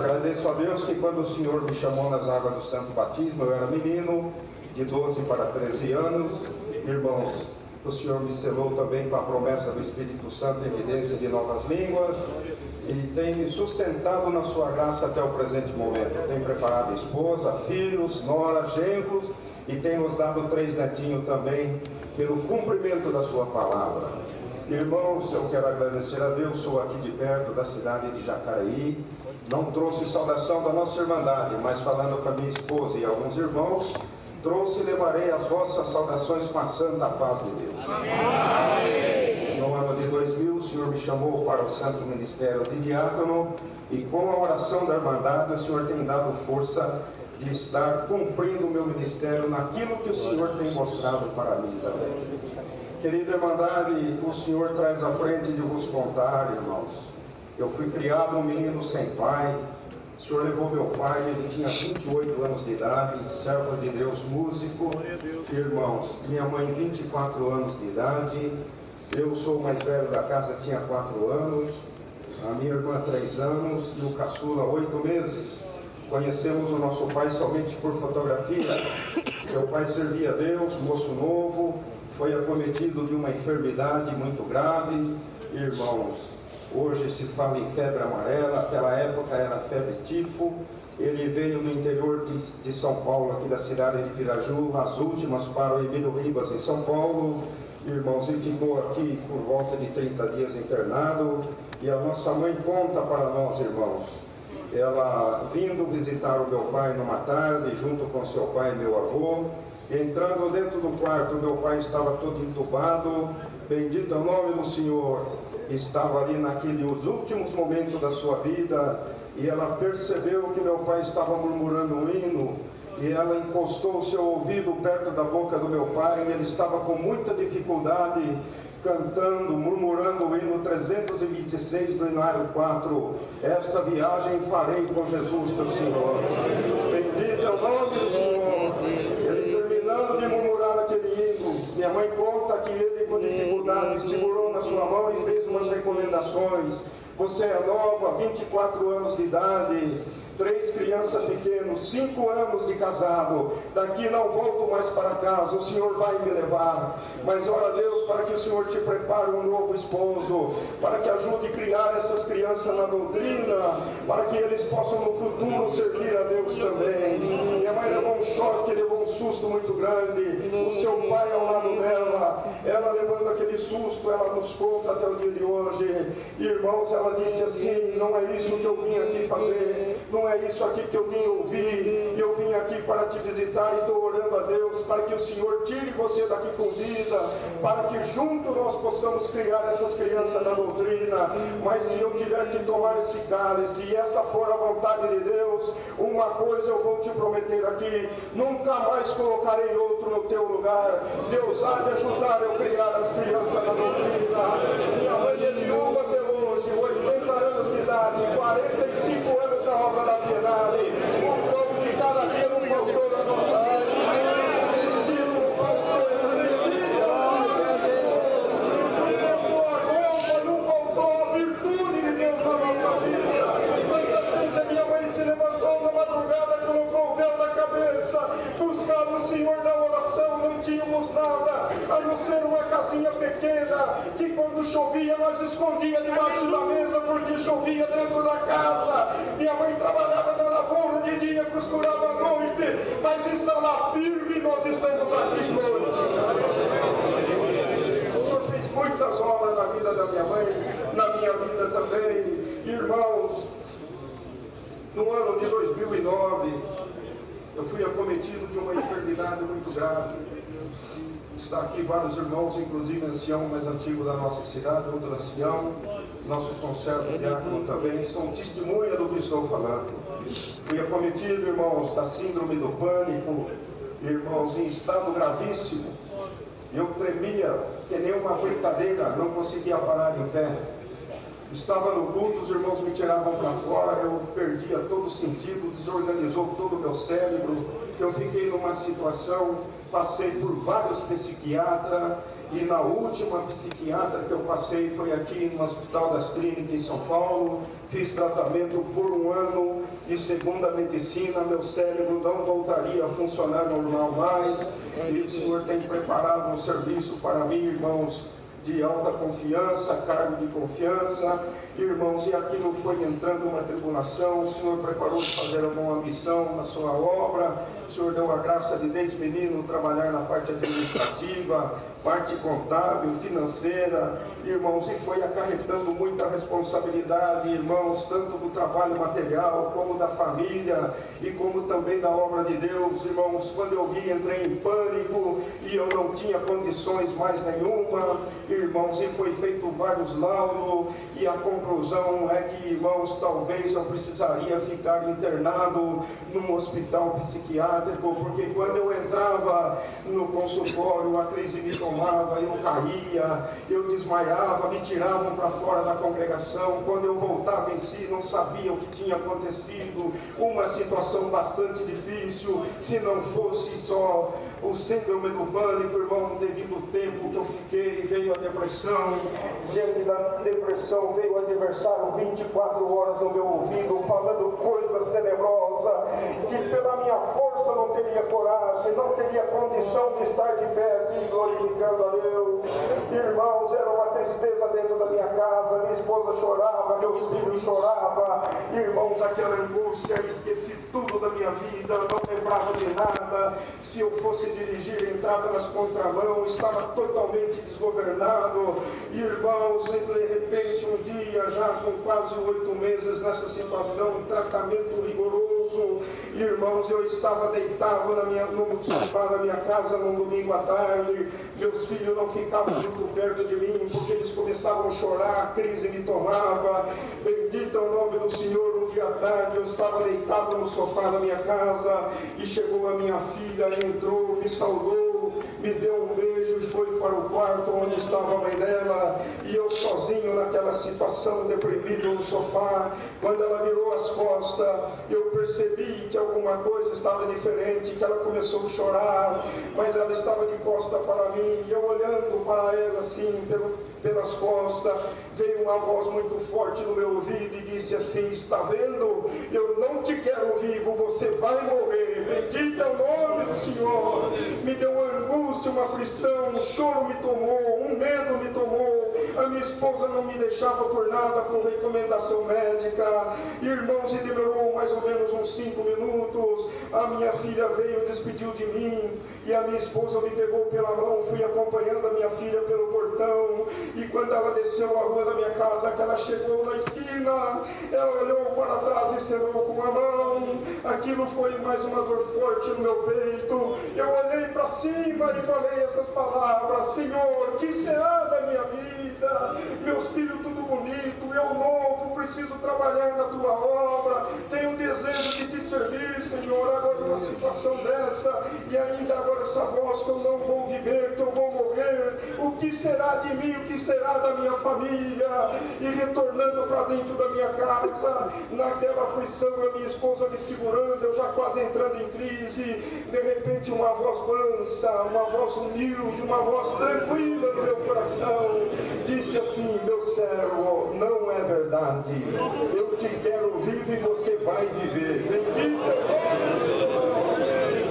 Agradeço a Deus que quando o Senhor me chamou nas águas do Santo Batismo, eu era menino, de 12 para 13 anos. Irmãos, o Senhor me selou também com a promessa do Espírito Santo, evidência de novas línguas, e tem me sustentado na sua graça até o presente momento. Tem preparado esposa, filhos, nora, genros, e tem nos dado 3 netinhos também, pelo cumprimento da sua palavra. Irmãos, eu quero agradecer a Deus, sou aqui de perto da cidade de Jacareí. Não trouxe saudação da nossa irmandade, mas falando com a minha esposa e alguns irmãos, trouxe e levarei as vossas saudações com a santa paz de Deus. Amém. No ano de 2000, o Senhor me chamou para o Santo Ministério de Diácono, e com a oração da irmandade, o Senhor tem dado força de estar cumprindo o meu ministério naquilo que o Senhor tem mostrado para mim também. Querida irmandade, o Senhor traz à frente de vos contar, irmãos. Eu fui criado um menino sem pai. O Senhor levou meu pai, ele tinha 28 anos de idade, servo de Deus, músico. Irmãos, minha mãe 24 anos de idade. Eu sou o mais velho da casa, tinha 4 anos. A minha irmã 3 anos e o caçula 8 meses. Conhecemos o nosso pai somente por fotografia. Meu pai servia a Deus, moço novo, foi acometido de uma enfermidade muito grave. Irmãos, hoje se fala em febre amarela, naquela época era febre tifo. Ele veio no interior de São Paulo, aqui da cidade de Piraju, as últimas para o Emílio Ribas, em São Paulo. Irmãos, ele ficou aqui por volta de 30 dias internado. E a nossa mãe conta para nós, irmãos, ela vindo visitar o meu pai numa tarde, junto com seu pai e meu avô. Entrando dentro do quarto, meu pai estava todo entubado. Bendito é o nome do Senhor. Estava ali naqueles últimos momentos da sua vida, e ela percebeu que meu pai estava murmurando um hino, e ela encostou o seu ouvido perto da boca do meu pai, e ele estava com muita dificuldade, cantando, murmurando o hino 326 do Inário 4, esta viagem farei com Jesus, teu Senhor. Bendito é o nome do Senhor. Ele terminando de murmurar aquele hino, minha mãe conta que ele com dificuldade segurou na sua mão e fez umas recomendações. Você é nova, 24 anos de idade, 3 crianças pequenas, 5 anos de casado, daqui não volto mais para casa, o Senhor vai me levar, mas ora a Deus para que o Senhor te prepare um novo esposo, para que ajude a criar essas crianças na doutrina, para que eles possam no futuro servir a Deus também. Minha mãe levou um choque, levou um susto muito grande, o seu pai ao lado dela, ela levando aquele susto, ela nos conta até o dia de hoje. Irmãos, ela disse assim, não é isso que eu vim aqui fazer, não é isso aqui que eu vim ouvir, eu vim aqui para te visitar e estou orando a Deus para que o Senhor tire você daqui com vida, para que junto nós possamos criar essas crianças na doutrina. Mas se eu tiver que tomar esse cálice e essa for a vontade de Deus, uma coisa eu vou te prometer aqui, nunca mais colocarei outro no teu lugar. Deus há de ajudar eu criar as crianças na doutrina. Minha mãe é viúva até hoje, 80 anos de idade, 45 anos da obra da piedade, o pão de cada dia não faltou na nossa vida. Não faltou a virtude de Deus na nossa vida. Quantas vezes a minha mãe se levantou na madrugada, colocou o véu na cabeça, buscava o Senhor na oração, não tínhamos nada, a não ser uma casinha pequena, que quando chovia nós escondia debaixo da mesa, porque chovia dentro da casa. Minha mãe trabalhava na lavoura de dia, costurava à noite, mas está lá firme e nós estamos aqui hoje. O Senhor fez muitas obras na vida da minha mãe, na minha vida também. Irmãos, no ano de 2009, eu fui acometido de uma enfermidade muito grave. Está aqui vários irmãos, inclusive ancião mais antigo da nossa cidade, outro ancião, nosso conservo diácono também, são testemunha do que estou falando. Fui acometido, irmãos, da síndrome do pânico, irmãos, em estado gravíssimo. Eu tremia, que nem uma brincadeira, não conseguia parar em pé. Estava no culto, os irmãos me tiravam para fora, eu perdia todo o sentido, desorganizou todo o meu cérebro. Eu fiquei numa situação, passei por vários psiquiatras, e na última psiquiatra que eu passei foi aqui no Hospital das Clínicas em São Paulo. Fiz tratamento por 1 ano, e segundo a medicina, meu cérebro não voltaria a funcionar normal mais. E o Senhor tem preparado um serviço para mim, irmãos, de alta confiança, cargo de confiança, irmãos, e aquilo foi entrando uma tribulação. O Senhor preparou de fazer uma missão na sua obra. O Senhor deu a graça de desde menino trabalhar na parte administrativa, parte contábil, financeira, irmãos, e foi acarretando muita responsabilidade, irmãos, tanto do trabalho material, como da família, e como também da obra de Deus, irmãos. Quando eu vi, entrei em pânico, e eu não tinha condições mais nenhuma, irmãos, e foi feito vários laudos, e a conclusão é que, irmãos, talvez eu precisaria ficar internado num hospital psiquiátrico, porque quando eu entrava no consultório, a crise me tomava, eu caía, eu desmaiava, me tiravam para fora da congregação. Quando eu voltava em si, não sabia o que tinha acontecido, uma situação bastante difícil. Se não fosse só o síndrome do pânico, irmão, devido ao tempo que eu fiquei, veio a depressão. Diante da depressão veio o adversário 24 horas no meu ouvido, falando coisas tenebrosas, que pela minha força não teria coragem, não teria condição de estar de pé aqui glorificando a Deus. Irmãos, era uma tristeza dentro da minha casa, minha esposa chorava, meus filhos choravam, irmãos, aquela angústia, eu esqueci tudo da minha vida, não lembrava de nada. Se eu fosse dirigir, entrava nas contramão, estava totalmente desgovernado. Irmãos, de repente, um dia, já com quase 8 meses nessa situação, tratamento rigoroso, irmãos, eu estava deitado no sofá da minha casa num domingo à tarde. Meus filhos não ficavam muito perto de mim, porque eles começavam a chorar, a crise me tomava. Bendito é o nome do Senhor. Um dia à tarde eu estava deitado no sofá da minha casa, e chegou a minha filha, entrou, me saudou, me deu um beijo e foi para o quarto onde estava a mãe dela, e eu sozinho naquela situação, deprimido no sofá. Quando ela virou as costas, eu percebi que alguma coisa estava diferente, que ela começou a chorar, mas ela estava de costas para mim, e eu olhando para ela assim, pelas costas, veio uma voz muito forte no meu ouvido e disse assim: está vendo? Eu não te quero vivo, você vai morrer. Bendito é o nome do Senhor. Me deu uma angústia, uma aflição, um choro me tomou, um medo me tomou. A minha esposa não me deixava por nada, por recomendação médica. Irmãos, e demorou mais ou menos uns 5 minutos. A minha filha veio, despediu de mim, e a minha esposa me pegou pela mão. Fui acompanhando a minha filha pelo portão, e quando ela desceu a rua da minha casa, que ela chegou na esquina, ela olhou para trás e selou com a mão. Aquilo foi mais uma dor forte no meu peito. Eu olhei para cima e falei essas palavras: Senhor, que será da minha vida? Meus filhos tudo bonito, eu novo, preciso trabalhar na tua obra, tenho desejo de te servir, Senhor. Agora uma situação dessa, e ainda agora essa voz que eu não vou viver, que eu vou morrer. O que será de mim? O que será da minha família? E retornando para dentro da minha casa, naquela aflição, a minha esposa me segurando, eu já quase entrando em crise. De repente uma voz mansa, uma voz humilde, uma voz tranquila no meu coração disse assim: meu servo, não é verdade, eu te quero vivo e você vai viver. Bendito é.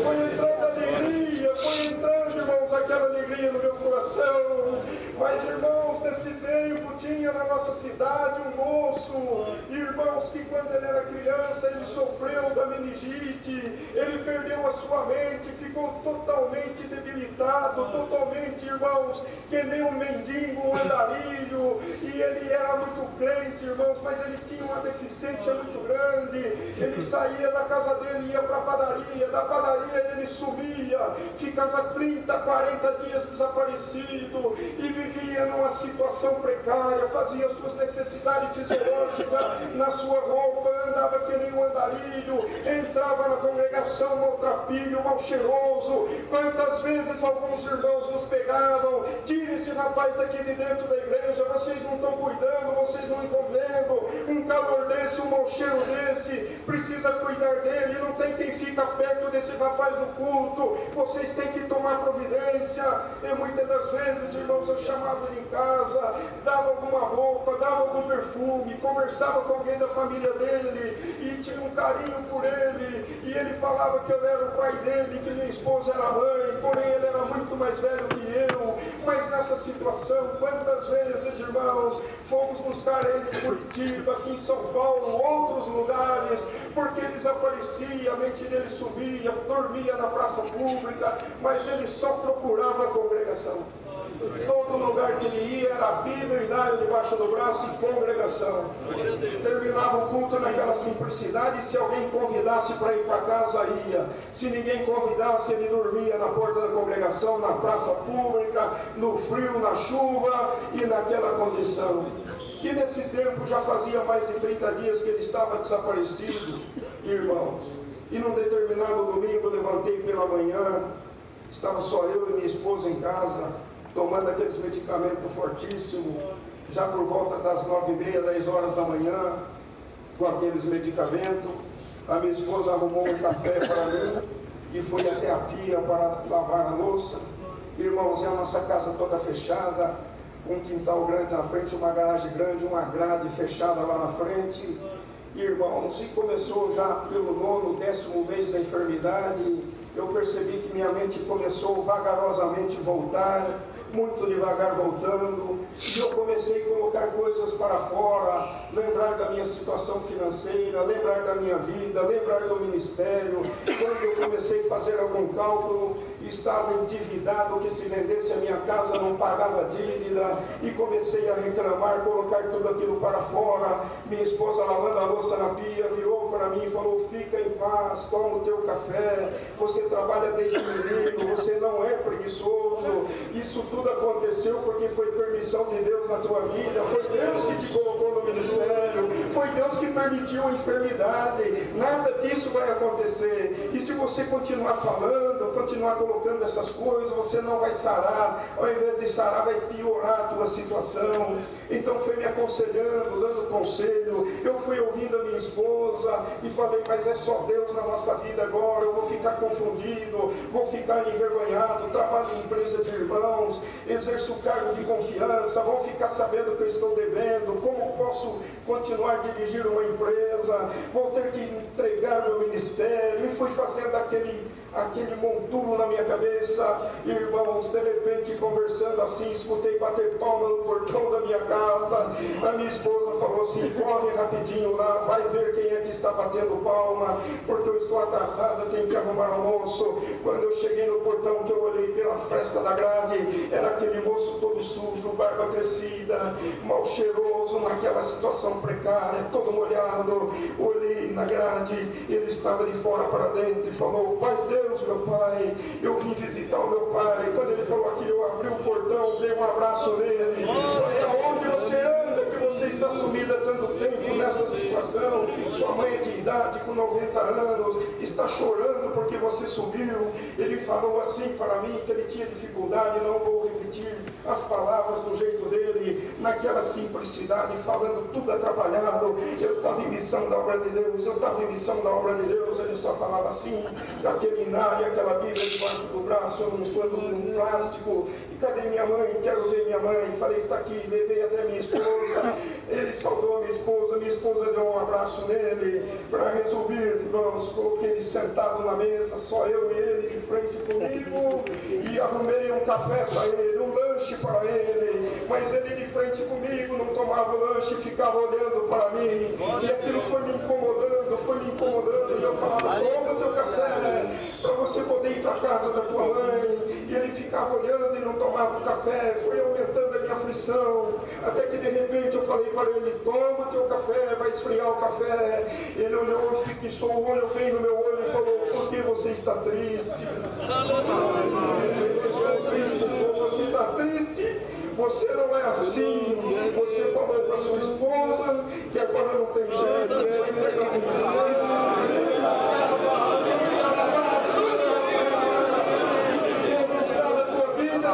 Foi entrando alegria, foi entrando, irmãos, aquela alegria no meu coração. Mas, irmãos, nesse tempo tinha na nossa cidade um moço, irmãos, que quando ele era criança, ele sofreu da meningite, ele perdeu a sua mente, ficou totalmente debilitado, totalmente, irmãos, que nem um mendigo, um andarilho, e ele era muito crente, irmãos, mas ele tinha uma deficiência muito grande. Ele saía da casa dele, ia para a padaria, da padaria ele sumia, ficava 30, 40 dias desaparecido, e vivia numa situação precária, fazia suas necessidades fisiológicas na sua roupa, andava que nem um andarilho, entrava na congregação maltrapilho, mal cheiroso. Quantas vezes alguns irmãos nos pegavam: tire esse rapaz daqui de dentro da igreja, vocês não estão cuidando, vocês não estão vendo, um calor desse, um mau cheiro desse, precisa cuidar dele, não tem quem fica perto desse rapaz no culto, vocês têm que tomar providência. E muitas das vezes, irmãos, eu chamava ele em casa, dava alguma roupa, dava algum perfume, conversava com alguém da família dele e tinha um carinho por ele, e ele falava que eu era o pai dele, que minha esposa era a mãe, porém ele era muito mais velho que eu. Mas nessa situação, quantas vezes, irmãos, fomos buscar ele em Curitiba, aqui em São Paulo, outros lugares, porque ele desaparecia, a mente dele sumia, dormia na praça pública, mas ele só procurava a congregação. Todo lugar que ele ia era a Bíblia debaixo do braço e congregação. Terminava o culto naquela simplicidade, e se alguém convidasse para ir para casa, ia. Se ninguém convidasse, ele dormia na porta da congregação, na praça pública, no frio, na chuva e naquela condição. E nesse tempo já fazia mais de 30 dias que ele estava desaparecido, irmãos. E num determinado domingo, levantei pela manhã, estava só eu e minha esposa em casa, tomando aqueles medicamentos fortíssimos, já por volta das 9h30, 10 horas da manhã, com aqueles medicamentos. A minha esposa arrumou um café para mim e fui até a pia para lavar a louça. Irmãos, é a nossa casa toda fechada, um quintal grande na frente, uma garagem grande, uma grade fechada lá na frente. Irmãos, e começou já pelo 9º, 10º mês da enfermidade, eu percebi que minha mente começou vagarosamente a voltar, muito devagar voltando, e eu comecei a colocar coisas para fora, lembrar da minha situação financeira, lembrar da minha vida, lembrar do ministério. Quando eu comecei a fazer algum cálculo, estava endividado, que se vendesse a minha casa não pagava dívida, e comecei a reclamar, colocar tudo aquilo para fora. Minha esposa, lavando a louça na pia, virou para mim e falou: fica em paz, toma o teu café, você trabalha desde menino, você não é preguiçoso. Isso tudo aconteceu porque foi permissão de Deus na tua vida, foi Deus que te colocou no ministério, foi Deus que permitiu a enfermidade. Nada disso vai acontecer, e se você continuar falando, continuar colocando essas coisas, você não vai sarar. Ao invés de sarar, vai piorar a tua situação. Então foi me aconselhando, dando conselho. Eu fui ouvindo a minha esposa e falei: mas é só Deus na nossa vida agora, eu vou ficar confundido, vou ficar envergonhado, trabalho em empresa de irmãos, exerço cargo de confiança, vão ficar sabendo que eu estou devendo, como posso continuar a dirigir uma empresa, vou ter que entregar meu ministério. E fui fazendo aquele montuno na minha cabeça. Irmãos, de repente, conversando assim, escutei bater palma no portão da minha casa. A minha esposa falou assim: corre rapidinho lá, vai ver quem é que está batendo palma, porque eu estou atrasada, tenho que arrumar almoço. Quando eu cheguei no portão, que eu olhei pela fresta da grade, era aquele moço todo sujo, barba crescida, mal cheiroso, naquela situação precária, todo molhado. Olhei na grade, ele estava de fora para dentro e falou: paz Deus, meu pai, eu vim visitar o meu pai. Quando ele falou aqui, eu abri o portão, dei um abraço nele. Falei: aonde você anda, que você está sumida há tanto tempo nessa situação? Sua mãe é de idade, com 90 anos, está chorando porque você sumiu. Ele falou assim para mim, que ele tinha dificuldade, não vou repetir as palavras do jeito dele, naquela simplicidade, falando tudo atrapalhado. Eu estava em missão da obra de Deus, eu estava em missão da obra de Deus. Ele só falava assim, aquele inário, aquela Bíblia debaixo do braço, um plástico. E cadê minha mãe? Quero ver minha mãe. Falei: está aqui. Levei até minha esposa. Ele saudou a minha esposa deu um abraço nele. Para resolver, irmãos, coloquei ele sentado na mesa, só eu e ele de frente comigo, e arrumei um café para ele, um lanche para ele, mas ele de frente comigo não tomava o lanche, ficava olhando para mim, e aquilo foi me incomodando, e eu falava: toma o teu café, para você poder ir para a casa da tua mãe. E ele ficava olhando e não tomava o café. Foi aumentando a minha aflição, até que de repente eu falei para ele: toma o teu café, vai esfriar o café. Ele olhou, fixou o olho bem no meu olho e falou: por que você está triste? Você está triste? Você não é assim. Você falou para sua esposa que agora não tem jeito, você vai pegar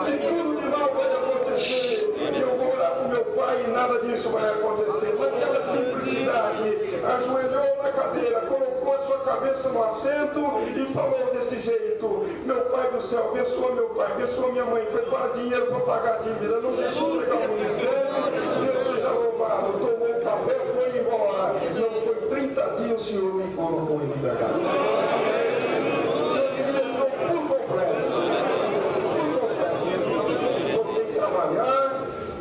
que tudo de mal vai acontecer. Eu vou orar com meu pai e nada disso vai acontecer. Naquela simplicidade, ajoelhou na cadeira, colocou a sua cabeça no assento e falou desse jeito: meu pai do céu, abençoa meu pai, abençoa minha mãe, prepara dinheiro para pagar a dívida, não deixa eu pegar o ministério, Deus seja louvado. Tomou um café, foi embora. Não foi 30 dias, o Senhor me colocou em liberdade.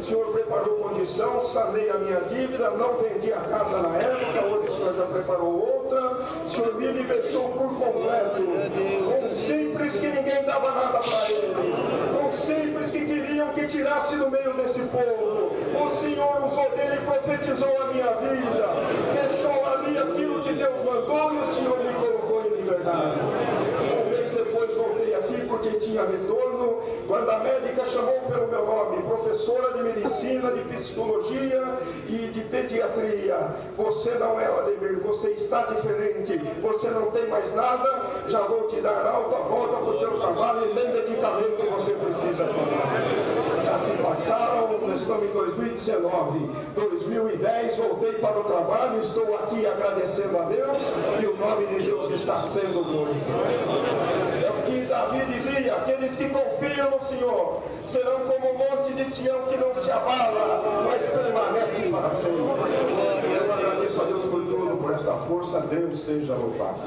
O Senhor preparou condição, sanei a minha dívida, não vendi a casa na época, hoje o Senhor já preparou outra, o Senhor me libertou por completo. Um simples que ninguém dava nada para ele, um simples que queriam que tirasse do meio desse povo. O Senhor usou dele e profetizou a minha vida, deixou ali aquilo que Deus mandou e o Senhor me colocou em liberdade. Depois voltei aqui porque tinha retorno, quando a médica chamou pelo meu nome, professora de medicina, de psicologia e de pediatria. Você não é Ademir, você está diferente, você não tem mais nada, já vou te dar alta, volta para o teu trabalho e nem medicamento você precisa tomar. Já se passaram, nós estamos em 2019, 2010, voltei para o trabalho, estou aqui agradecendo a Deus e o nome de Deus está sendo glorificado. É o que Davi dizia: aqueles que confiam no Senhor serão como o monte de Sião que não se abala, mas permanece para sempre. Eu agradeço a Deus por tudo, por esta força. Deus seja louvado.